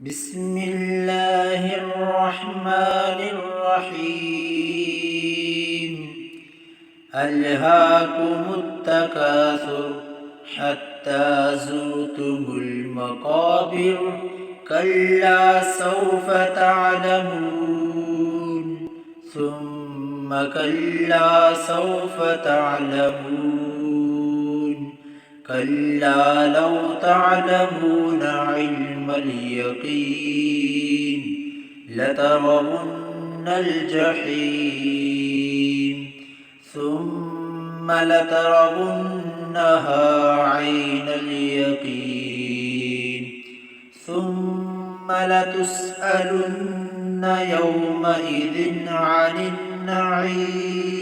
بسم الله الرحمن الرحيم ألهاكم التكاثر حتى زرتم المقابر كلا سوف تعلمون ثم كلا سوف تعلمون كلا لو تعلمون علم اليقين لترون الجحيم ثم لترونها عين اليقين ثم لتسألن يومئذ عن النعيم